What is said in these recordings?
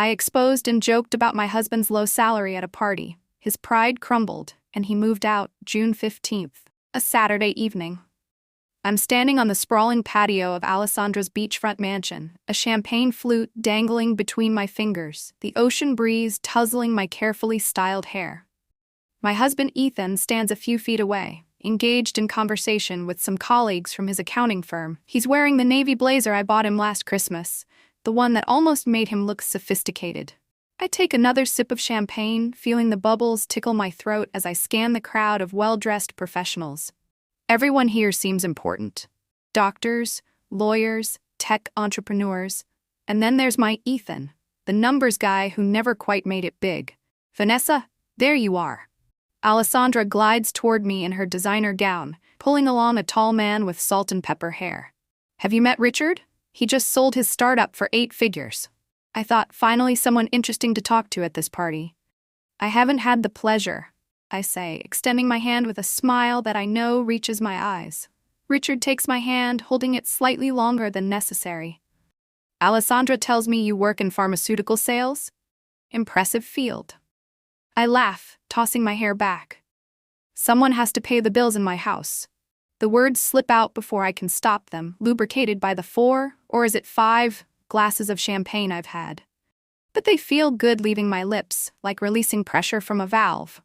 I exposed and joked about my husband's low salary at a party. His pride crumbled, and he moved out June 15th, a Saturday evening. I'm standing on the sprawling patio of Alessandra's beachfront mansion, a champagne flute dangling between my fingers, the ocean breeze tussling my carefully styled hair. My husband Ethan stands a few feet away, engaged in conversation with some colleagues from his accounting firm. He's wearing the navy blazer I bought him last Christmas, the one that almost made him look sophisticated. I take another sip of champagne, feeling the bubbles tickle my throat as I scan the crowd of well-dressed professionals. Everyone here seems important. Doctors, lawyers, tech entrepreneurs. And then there's my Ethan, the numbers guy who never quite made it big. Vanessa, there you are. Alessandra glides toward me in her designer gown, pulling along a tall man with salt and pepper hair. Have you met Richard? He just sold his startup for 8 figures. I thought, finally someone interesting to talk to at this party. I haven't had the pleasure, I say, extending my hand with a smile that I know reaches my eyes. Richard takes my hand, holding it slightly longer than necessary. Alessandra tells me you work in pharmaceutical sales? Impressive field. I laugh, tossing my hair back. Someone has to pay the bills in my house. The words slip out before I can stop them, lubricated by the 4, or is it 5, glasses of champagne I've had. But they feel good leaving my lips, like releasing pressure from a valve.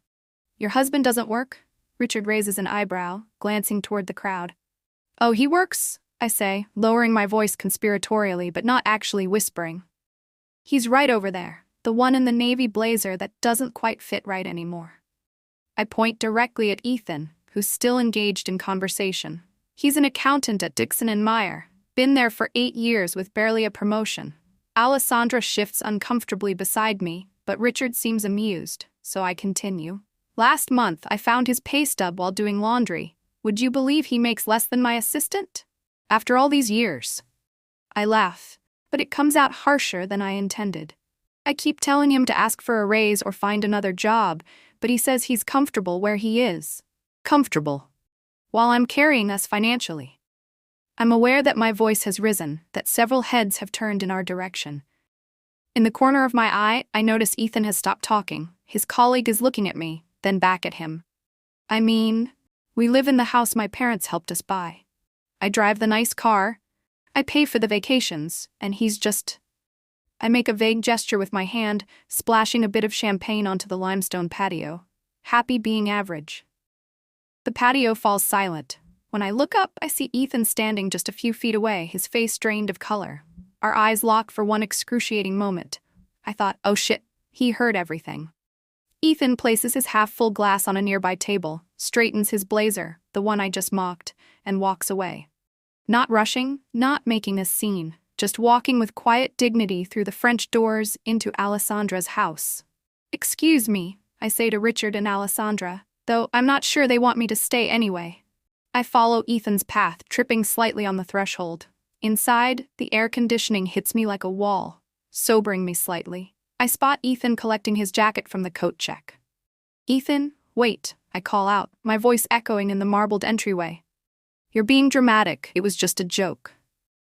Your husband doesn't work? Richard raises an eyebrow, glancing toward the crowd. Oh, he works, I say, lowering my voice conspiratorially but not actually whispering. He's right over there, the one in the navy blazer that doesn't quite fit right anymore. I point directly at Ethan, who's still engaged in conversation. He's an accountant at Dixon & Meyer, been there for 8 years with barely a promotion. Alessandra shifts uncomfortably beside me, but Richard seems amused, so I continue. Last month, I found his pay stub while doing laundry. Would you believe he makes less than my assistant? After all these years. I laugh, but it comes out harsher than I intended. I keep telling him to ask for a raise or find another job, but he says he's comfortable where he is. Comfortable. While I'm carrying us financially. I'm aware that my voice has risen, that several heads have turned in our direction. In the corner of my eye, I notice Ethan has stopped talking. His colleague is looking at me, then back at him. I mean, we live in the house my parents helped us buy. I drive the nice car. I pay for the vacations, and he's just... I make a vague gesture with my hand, splashing a bit of champagne onto the limestone patio. Happy being average. The patio falls silent. When I look up, I see Ethan standing just a few feet away, his face drained of color. Our eyes lock for one excruciating moment. I thought, oh shit, he heard everything. Ethan places his half-full glass on a nearby table, straightens his blazer, the one I just mocked, and walks away. Not rushing, not making a scene, just walking with quiet dignity through the French doors into Alessandra's house. Excuse me, I say to Richard and Alessandra, though I'm not sure they want me to stay anyway. I follow Ethan's path, tripping slightly on the threshold. Inside, the air conditioning hits me like a wall, sobering me slightly. I spot Ethan collecting his jacket from the coat check. Ethan, wait, I call out, my voice echoing in the marbled entryway. You're being dramatic, it was just a joke.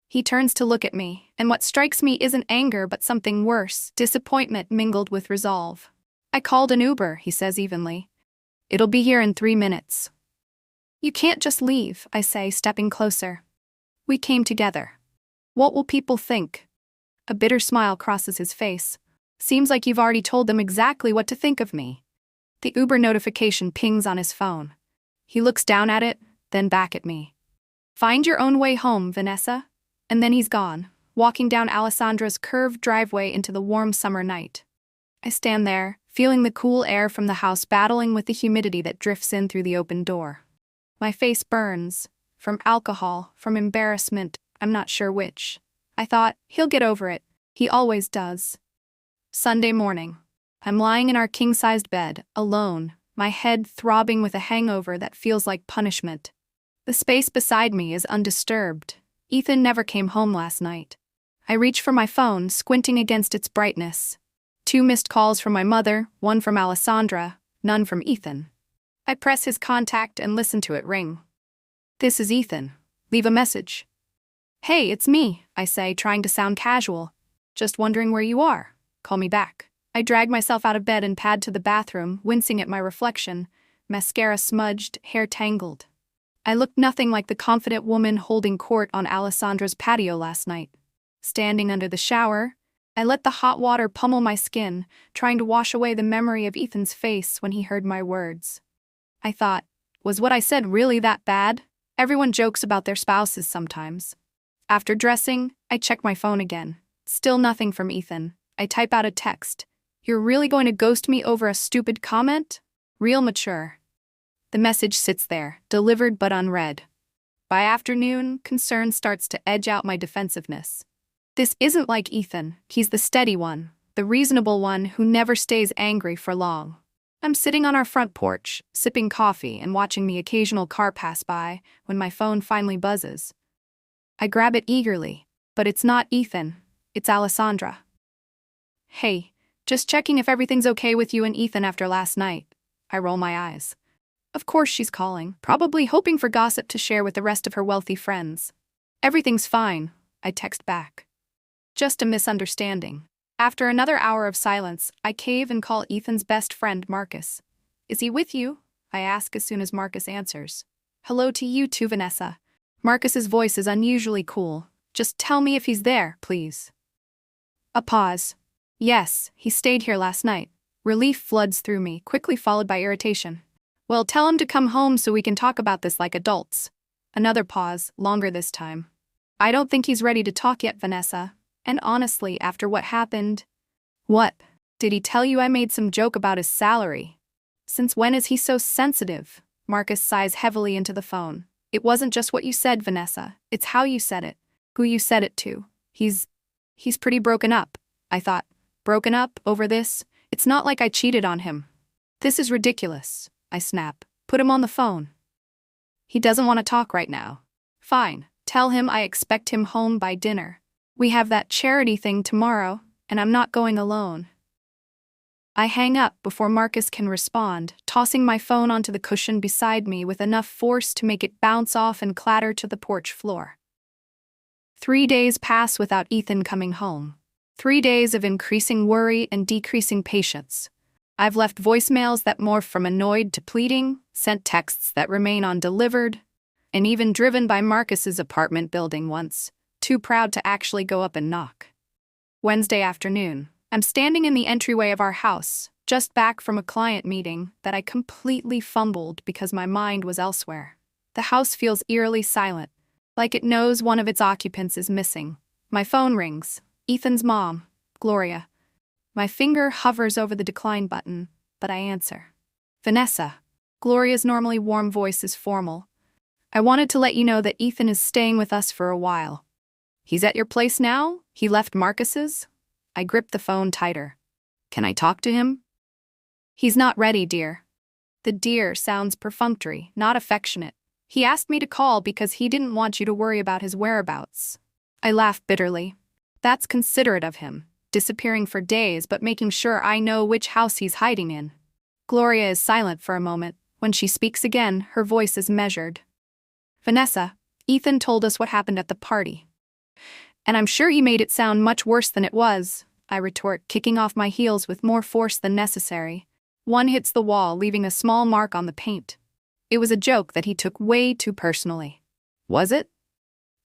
He turns to look at me, and what strikes me isn't anger but something worse, disappointment mingled with resolve. I called an Uber, he says evenly. It'll be here in 3 minutes. You can't just leave, I say, stepping closer. We came together. What will people think? A bitter smile crosses his face. Seems like you've already told them exactly what to think of me. The Uber notification pings on his phone. He looks down at it, then back at me. Find your own way home, Vanessa. And then he's gone, walking down Alessandra's curved driveway into the warm summer night. I stand there, feeling the cool air from the house battling with the humidity that drifts in through the open door. My face burns, from alcohol, from embarrassment, I'm not sure which. I thought, he'll get over it. He always does. Sunday morning. I'm lying in our king-sized bed, alone, my head throbbing with a hangover that feels like punishment. The space beside me is undisturbed. Ethan never came home last night. I reach for my phone, squinting against its brightness. 2 missed calls from my mother, 1 from Alessandra, none from Ethan. I press his contact and listen to it ring. This is Ethan. Leave a message. Hey, it's me, I say, trying to sound casual. Just wondering where you are. Call me back. I drag myself out of bed and pad to the bathroom, wincing at my reflection, mascara smudged, hair tangled. I looked nothing like the confident woman holding court on Alessandra's patio last night. Standing under the shower, I let the hot water pummel my skin, trying to wash away the memory of Ethan's face when he heard my words. I thought, was what I said really that bad? Everyone jokes about their spouses sometimes. After dressing, I check my phone again. Still nothing from Ethan. I type out a text. You're really going to ghost me over a stupid comment? Real mature. The message sits there, delivered but unread. By afternoon, concern starts to edge out my defensiveness. This isn't like Ethan. He's the steady one, the reasonable one who never stays angry for long. I'm sitting on our front porch, sipping coffee and watching the occasional car pass by when my phone finally buzzes. I grab it eagerly, but it's not Ethan, it's Alessandra. Hey, just checking if everything's okay with you and Ethan after last night. I roll my eyes. Of course she's calling, probably hoping for gossip to share with the rest of her wealthy friends. Everything's fine, I text back. Just a misunderstanding. After another hour of silence, I cave and call Ethan's best friend, Marcus. Is he with you? I ask as soon as Marcus answers. Hello to you too, Vanessa. Marcus's voice is unusually cool. Just tell me if he's there, please. A pause. Yes, he stayed here last night. Relief floods through me, quickly followed by irritation. Well, tell him to come home so we can talk about this like adults. Another pause, longer this time. I don't think he's ready to talk yet, Vanessa. And honestly, after what happened... What? Did he tell you I made some joke about his salary? Since when is he so sensitive? Marcus sighs heavily into the phone. It wasn't just what you said, Vanessa. It's how you said it. Who you said it to. He's pretty broken up. I thought. Broken up over this? It's not like I cheated on him. This is ridiculous. I snap. Put him on the phone. He doesn't want to talk right now. Fine. Tell him I expect him home by dinner. We have that charity thing tomorrow, and I'm not going alone. I hang up before Marcus can respond, tossing my phone onto the cushion beside me with enough force to make it bounce off and clatter to the porch floor. 3 days pass without Ethan coming home. 3 days of increasing worry and decreasing patience. I've left voicemails that morph from annoyed to pleading, sent texts that remain undelivered, and even driven by Marcus's apartment building once, too proud to actually go up and knock. Wednesday afternoon, I'm standing in the entryway of our house, just back from a client meeting that I completely fumbled because my mind was elsewhere. The house feels eerily silent, like it knows one of its occupants is missing. My phone rings. Ethan's mom, Gloria. My finger hovers over the decline button, but I answer. Vanessa. Gloria's normally warm voice is formal. I wanted to let you know that Ethan is staying with us for a while. He's at your place now? He left Marcus's? I grip the phone tighter. Can I talk to him? He's not ready, dear. The dear sounds perfunctory, not affectionate. He asked me to call because he didn't want you to worry about his whereabouts. I laugh bitterly. That's considerate of him, disappearing for days but making sure I know which house he's hiding in. Gloria is silent for a moment. When she speaks again, her voice is measured. Vanessa, Ethan told us what happened at the party. And I'm sure you made it sound much worse than it was, I retort, kicking off my heels with more force than necessary. One hits the wall, leaving a small mark on the paint. It was a joke that he took way too personally. Was it?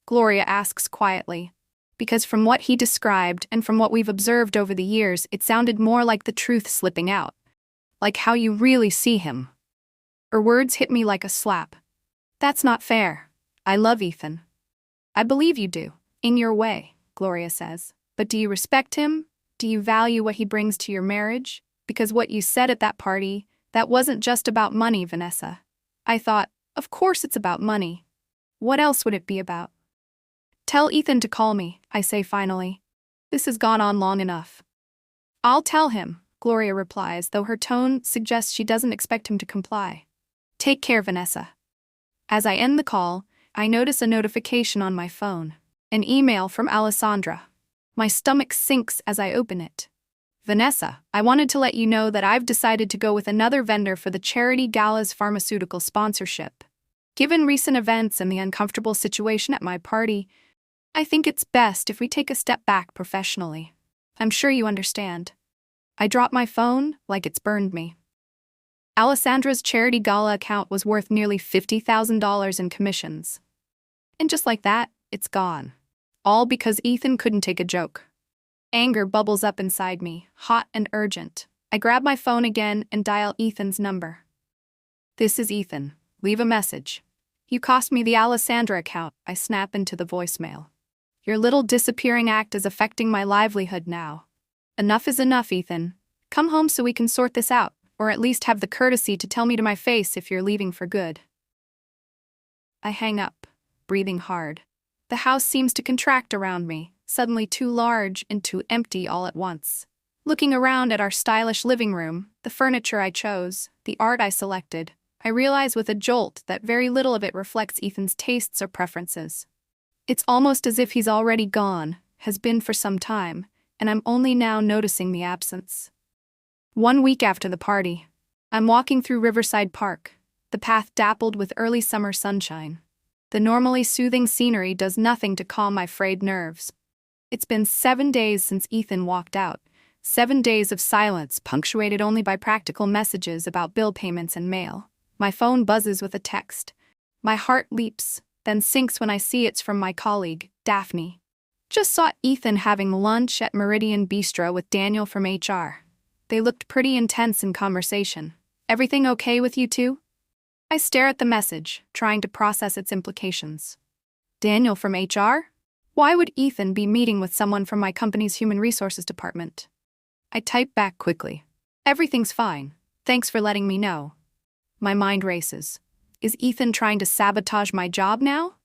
Gloria asks quietly. Because from what he described and from what we've observed over the years, it sounded more like the truth slipping out. Like how you really see him. Her words hit me like a slap. That's not fair. I love Ethan. I believe you do. In your way, Gloria says. But do you respect him? Do you value what he brings to your marriage? Because what you said at that party, that wasn't just about money, Vanessa. I thought, of course it's about money. What else would it be about? Tell Ethan to call me, I say finally. This has gone on long enough. I'll tell him, Gloria replies, though her tone suggests she doesn't expect him to comply. Take care, Vanessa. As I end the call, I notice a notification on my phone. An email from Alessandra. My stomach sinks as I open it. Vanessa, I wanted to let you know that I've decided to go with another vendor for the Charity Gala's pharmaceutical sponsorship. Given recent events and the uncomfortable situation at my party, I think it's best if we take a step back professionally. I'm sure you understand. I dropped my phone like it's burned me. Alessandra's charity gala account was worth nearly $50,000 in commissions. And just like that, it's gone. All because Ethan couldn't take a joke. Anger bubbles up inside me, hot and urgent. I grab my phone again and dial Ethan's number. "This is Ethan. Leave a message." "You cost me the Alessandra account," I snap into the voicemail. "Your little disappearing act is affecting my livelihood now. Enough is enough, Ethan. Come home so we can sort this out, or at least have the courtesy to tell me to my face if you're leaving for good." I hang up, breathing hard. The house seems to contract around me, suddenly too large and too empty all at once. Looking around at our stylish living room, the furniture I chose, the art I selected, I realize with a jolt that very little of it reflects Ethan's tastes or preferences. It's almost as if he's already gone, has been for some time, and I'm only now noticing the absence. 1 week after the party, I'm walking through Riverside Park, the path dappled with early summer sunshine. The normally soothing scenery does nothing to calm my frayed nerves. It's been 7 days since Ethan walked out, 7 days of silence punctuated only by practical messages about bill payments and mail. My phone buzzes with a text. My heart leaps, then sinks when I see it's from my colleague, Daphne. "Just saw Ethan having lunch at Meridian Bistro with Daniel from HR. They looked pretty intense in conversation. Everything okay with you two?" I stare at the message, trying to process its implications. Daniel from HR? Why would Ethan be meeting with someone from my company's human resources department? I type back quickly. "Everything's fine. Thanks for letting me know." My mind races. Is Ethan trying to sabotage my job now?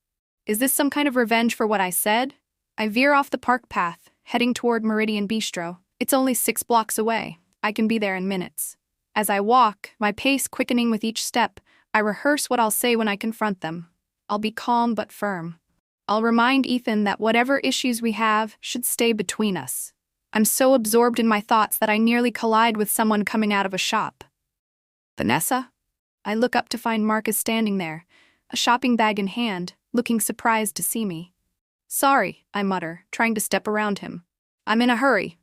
Is this some kind of revenge for what I said? I veer off the park path, heading toward Meridian Bistro. It's only 6 blocks away. I can be there in minutes. As I walk, my pace quickening with each step, I rehearse what I'll say when I confront them. I'll be calm but firm. I'll remind Ethan that whatever issues we have should stay between us. I'm so absorbed in my thoughts that I nearly collide with someone coming out of a shop. "Vanessa?" I look up to find Marcus standing there, a shopping bag in hand, looking surprised to see me. "Sorry," I mutter, trying to step around him. "I'm in a hurry."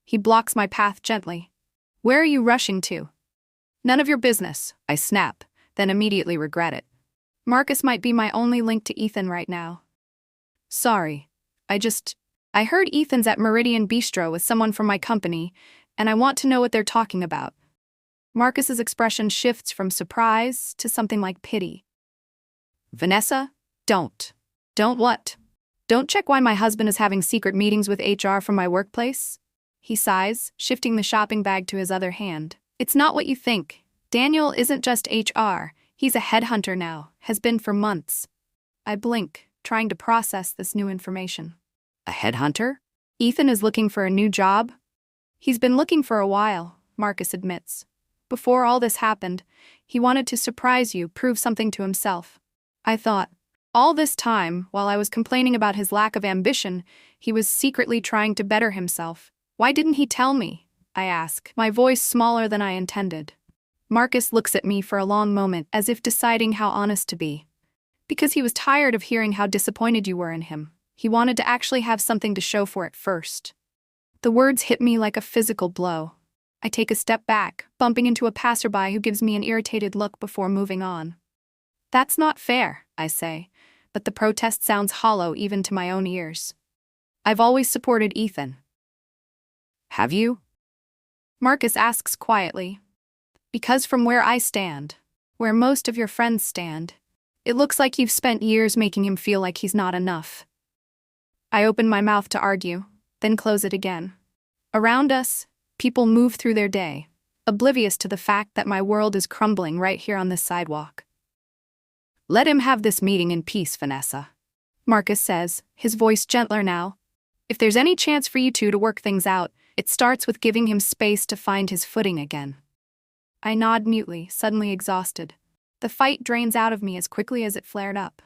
He blocks my path gently. "Where are you rushing to?" "None of your business," I snap, then immediately regret it. Marcus might be my only link to Ethan right now. "Sorry. I heard Ethan's at Meridian Bistro with someone from my company, and I want to know what they're talking about." Marcus's expression shifts from surprise to something like pity. "Vanessa, don't." "Don't what?" "Don't check why my husband is having secret meetings with HR from my workplace?" He sighs, shifting the shopping bag to his other hand. "It's not what you think. Daniel isn't just HR, he's a headhunter now, has been for months." I blink, trying to process this new information. "A headhunter? Ethan is looking for a new job?" "He's been looking for a while," Marcus admits. "Before all this happened, he wanted to surprise you, prove something to himself." I thought, all this time, while I was complaining about his lack of ambition, he was secretly trying to better himself. "Why didn't he tell me?" I ask, my voice smaller than I intended. Marcus looks at me for a long moment, as if deciding how honest to be. "Because he was tired of hearing how disappointed you were in him. He wanted to actually have something to show for it first." The words hit me like a physical blow. I take a step back, bumping into a passerby who gives me an irritated look before moving on. "That's not fair," I say, but the protest sounds hollow even to my own ears. "I've always supported Ethan." "Have you?" Marcus asks quietly. "Because from where I stand, where most of your friends stand, it looks like you've spent years making him feel like he's not enough." I open my mouth to argue, then close it again. Around us, people move through their day, oblivious to the fact that my world is crumbling right here on this sidewalk. "Let him have this meeting in peace, Vanessa," Marcus says, his voice gentler now. "If there's any chance for you two to work things out, it starts with giving him space to find his footing again." I nod mutely, suddenly exhausted. The fight drains out of me as quickly as it flared up.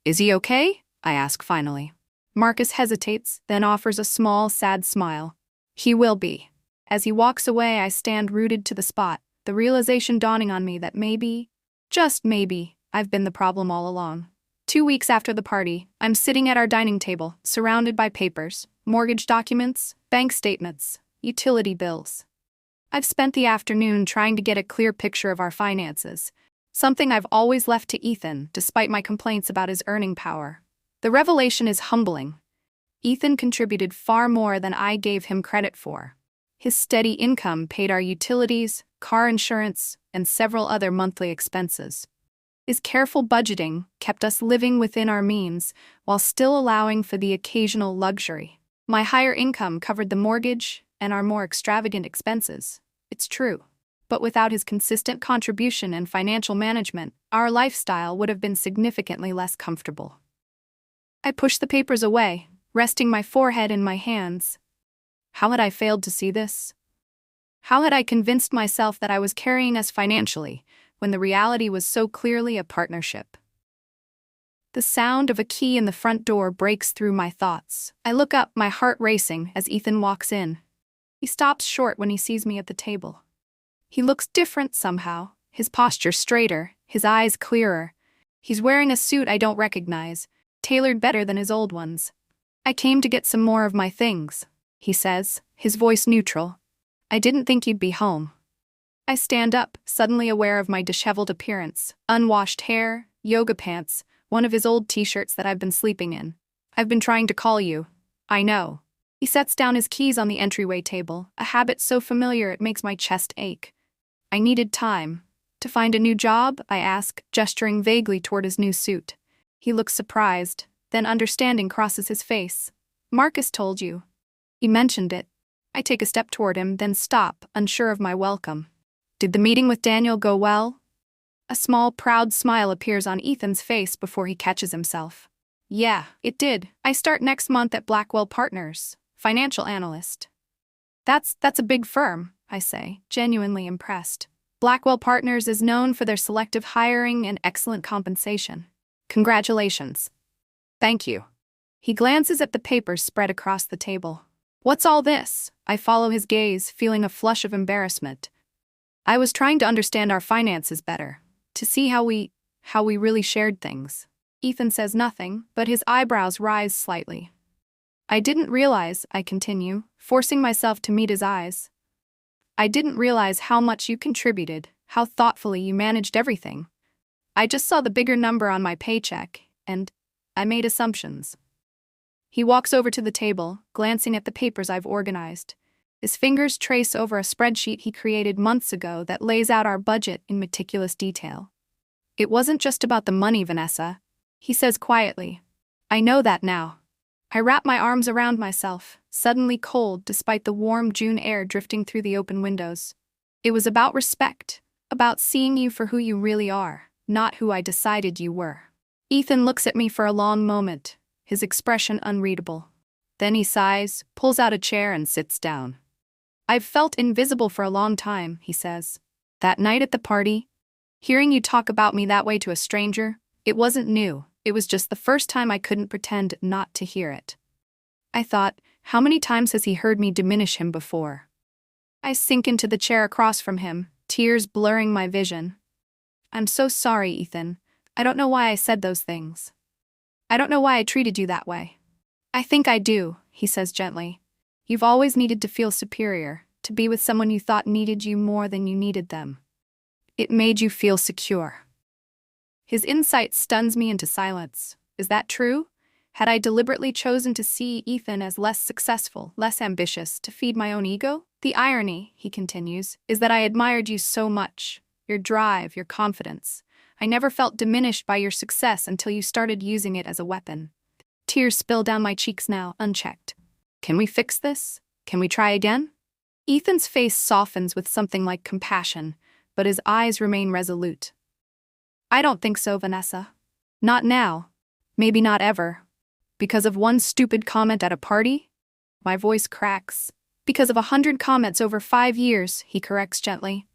"Is he okay?" I ask finally. Marcus hesitates, then offers a small, sad smile. "He will be." As he walks away, I stand rooted to the spot, the realization dawning on me that maybe, just maybe, I've been the problem all along. 2 weeks after the party, I'm sitting at our dining table, surrounded by papers, mortgage documents, bank statements, utility bills. I've spent the afternoon trying to get a clear picture of our finances, something I've always left to Ethan, despite my complaints about his earning power. The revelation is humbling. Ethan contributed far more than I gave him credit for. His steady income paid our utilities, car insurance, and several other monthly expenses. His careful budgeting kept us living within our means while still allowing for the occasional luxury. My higher income covered the mortgage and our more extravagant expenses. It's true. But without his consistent contribution and financial management, our lifestyle would have been significantly less comfortable. I pushed the papers away, resting my forehead in my hands. How had I failed to see this? How had I convinced myself that I was carrying us financially, when the reality was so clearly a partnership? The sound of a key in the front door breaks through my thoughts. I look up, my heart racing, as Ethan walks in. He stops short when he sees me at the table. He looks different somehow, his posture straighter, his eyes clearer. He's wearing a suit I don't recognize, tailored better than his old ones. "I came to get some more of my things," he says, his voice neutral. "I didn't think you'd be home." I stand up, suddenly aware of my disheveled appearance, unwashed hair, yoga pants, one of his old t-shirts that I've been sleeping in. "I've been trying to call you." "I know." He sets down his keys on the entryway table, a habit so familiar it makes my chest ache. "I needed time." "To find a new job?" I ask, gesturing vaguely toward his new suit. He looks surprised, then understanding crosses his face. "Marcus told you." He mentioned it. I take a step toward him, then stop, unsure of my welcome. "Did the meeting with Daniel go well?" A small, proud smile appears on Ethan's face before he catches himself. "Yeah, it did. I start next month at Blackwell Partners, financial analyst." That's a big firm," I say, genuinely impressed. "Blackwell Partners is known for their selective hiring and excellent compensation." "Congratulations." "Thank you." He glances at the papers spread across the table. "What's all this?" I follow his gaze, feeling a flush of embarrassment. "I was trying to understand our finances better, to see how we really shared things." Ethan says nothing, but his eyebrows rise slightly. "I didn't realize," I continue, forcing myself to meet his eyes. "I didn't realize how much you contributed, how thoughtfully you managed everything. I just saw the bigger number on my paycheck, and I made assumptions." He walks over to the table, glancing at the papers I've organized. His fingers trace over a spreadsheet he created months ago that lays out our budget in meticulous detail. "It wasn't just about the money, Vanessa," he says quietly. "I know that now." I wrap my arms around myself, suddenly cold despite the warm June air drifting through the open windows. "It was about respect, about seeing you for who you really are, not who I decided you were." Ethan looks at me for a long moment, his expression unreadable. Then he sighs, pulls out a chair and sits down. "I've felt invisible for a long time," he says. "That night at the party, hearing you talk about me that way to a stranger, it wasn't new. It was just the first time I couldn't pretend not to hear it." I thought, how many times has he heard me diminish him before? I sink into the chair across from him, tears blurring my vision. "I'm so sorry, Ethan. I don't know why I said those things. I don't know why I treated you that way." "I think I do," he says gently. "You've always needed to feel superior, to be with someone you thought needed you more than you needed them. It made you feel secure." His insight stuns me into silence. Is that true? Had I deliberately chosen to see Ethan as less successful, less ambitious, to feed my own ego? "The irony," he continues, "is that I admired you so much. Your drive, your confidence. I never felt diminished by your success until you started using it as a weapon." Tears spill down my cheeks now, unchecked. "Can we fix this? Can we try again?" Ethan's face softens with something like compassion, but his eyes remain resolute. "I don't think so, Vanessa. Not now. Maybe not ever. Because of one stupid comment at a party?" My voice cracks. "Because of 100 comments over 5 years," he corrects gently.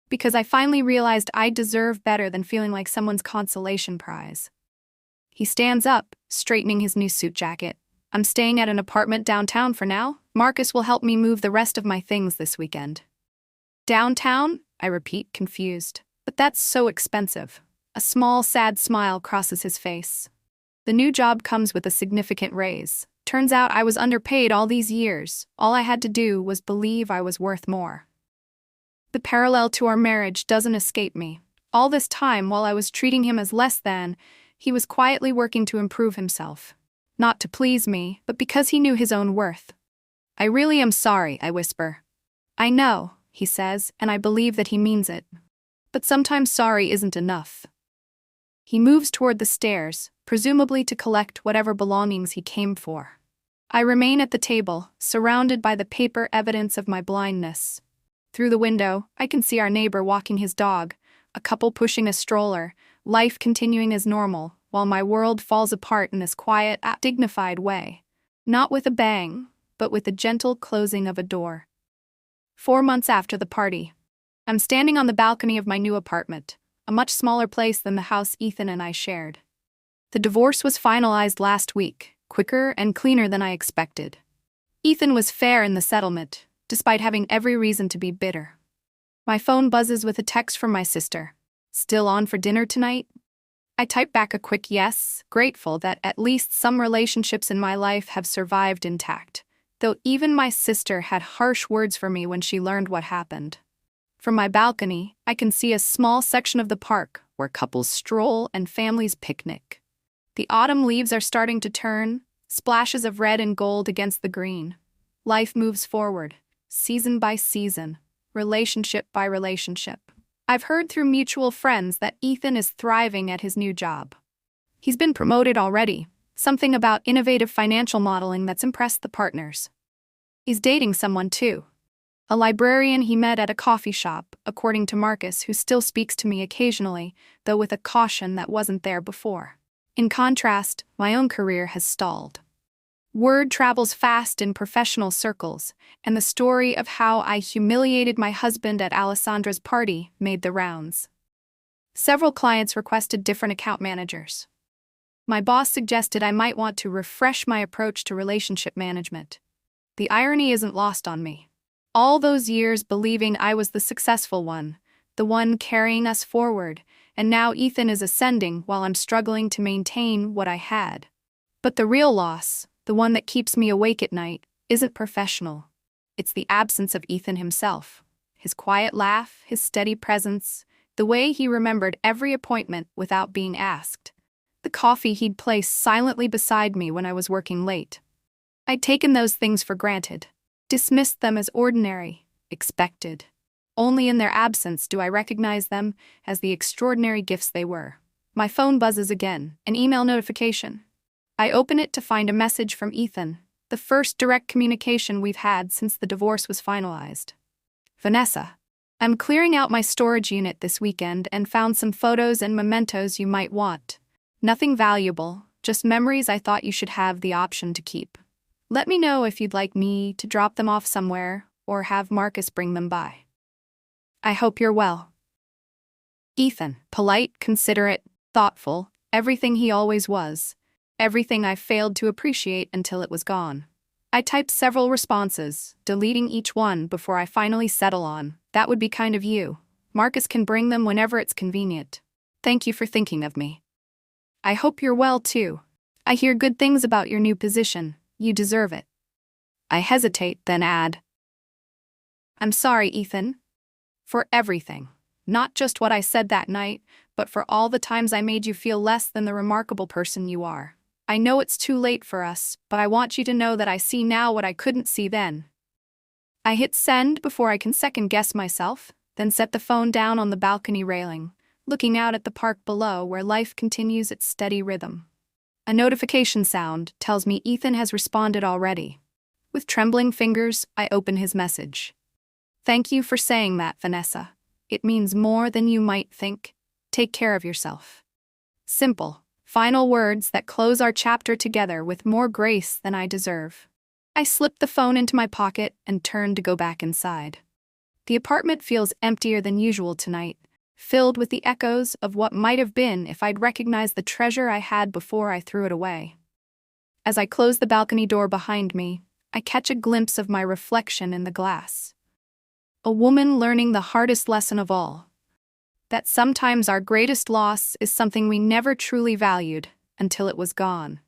"Because I finally realized I deserve better than feeling like someone's consolation prize." He stands up, straightening his new suit jacket. "I'm staying at an apartment downtown for now. Marcus will help me move the rest of my things this weekend." "Downtown?" I repeat, confused. "But that's so expensive." A small, sad smile crosses his face. "The new job comes with a significant raise. Turns out I was underpaid all these years. All I had to do was believe I was worth more." The parallel to our marriage doesn't escape me. All this time, while I was treating him as less than, he was quietly working to improve himself. Not to please me, but because he knew his own worth. I really am sorry, I whisper. I know, he says, and I believe that he means it. But sometimes sorry isn't enough. He moves toward the stairs, presumably to collect whatever belongings he came for. I remain at the table, surrounded by the paper evidence of my blindness. Through the window, I can see our neighbor walking his dog, a couple pushing a stroller, life continuing as normal, while my world falls apart in this quiet, dignified way. Not with a bang, but with the gentle closing of a door. 4 months after the party, I'm standing on the balcony of my new apartment, a much smaller place than the house Ethan and I shared. The divorce was finalized last week, quicker and cleaner than I expected. Ethan was fair in the settlement, despite having every reason to be bitter. My phone buzzes with a text from my sister. Still on for dinner tonight? I type back a quick yes, grateful that at least some relationships in my life have survived intact, though even my sister had harsh words for me when she learned what happened. From my balcony, I can see a small section of the park where couples stroll and families picnic. The autumn leaves are starting to turn, splashes of red and gold against the green. Life moves forward, season by season, relationship by relationship. I've heard through mutual friends that Ethan is thriving at his new job. He's been promoted already, something about innovative financial modeling that's impressed the partners. He's dating someone too. A librarian he met at a coffee shop, according to Marcus, who still speaks to me occasionally, though with a caution that wasn't there before. In contrast, my own career has stalled. Word travels fast in professional circles, and the story of how I humiliated my husband at Alessandra's party made the rounds. Several clients requested different account managers. My boss suggested I might want to refresh my approach to relationship management. The irony isn't lost on me. All those years believing I was the successful one, the one carrying us forward, and now Ethan is ascending while I'm struggling to maintain what I had. But the real loss, the one that keeps me awake at night, isn't professional. It's the absence of Ethan himself. His quiet laugh, his steady presence, the way he remembered every appointment without being asked. The coffee he'd place silently beside me when I was working late. I'd taken those things for granted, dismissed them as ordinary, expected. Only in their absence do I recognize them as the extraordinary gifts they were. My phone buzzes again, an email notification. I open it to find a message from Ethan, the first direct communication we've had since the divorce was finalized. Vanessa, I'm clearing out my storage unit this weekend and found some photos and mementos you might want. Nothing valuable, just memories I thought you should have the option to keep. Let me know if you'd like me to drop them off somewhere or have Marcus bring them by. I hope you're well. Ethan, polite, considerate, thoughtful, everything he always was. Everything I failed to appreciate until it was gone. I typed several responses, deleting each one before I finally settle on, "That would be kind of you. Marcus can bring them whenever it's convenient. Thank you for thinking of me. I hope you're well too. I hear good things about your new position. You deserve it." I hesitate, then add, "I'm sorry, Ethan. For everything. Not just what I said that night, but for all the times I made you feel less than the remarkable person you are. I know it's too late for us, but I want you to know that I see now what I couldn't see then." I hit send before I can second-guess myself, then set the phone down on the balcony railing, looking out at the park below where life continues its steady rhythm. A notification sound tells me Ethan has responded already. With trembling fingers, I open his message. "Thank you for saying that, Vanessa. It means more than you might think. Take care of yourself." Simple, final words that close our chapter together with more grace than I deserve. I slip the phone into my pocket and turn to go back inside. The apartment feels emptier than usual tonight, filled with the echoes of what might have been if I'd recognized the treasure I had before I threw it away. As I close the balcony door behind me, I catch a glimpse of my reflection in the glass. A woman learning the hardest lesson of all. That sometimes our greatest loss is something we never truly valued until it was gone.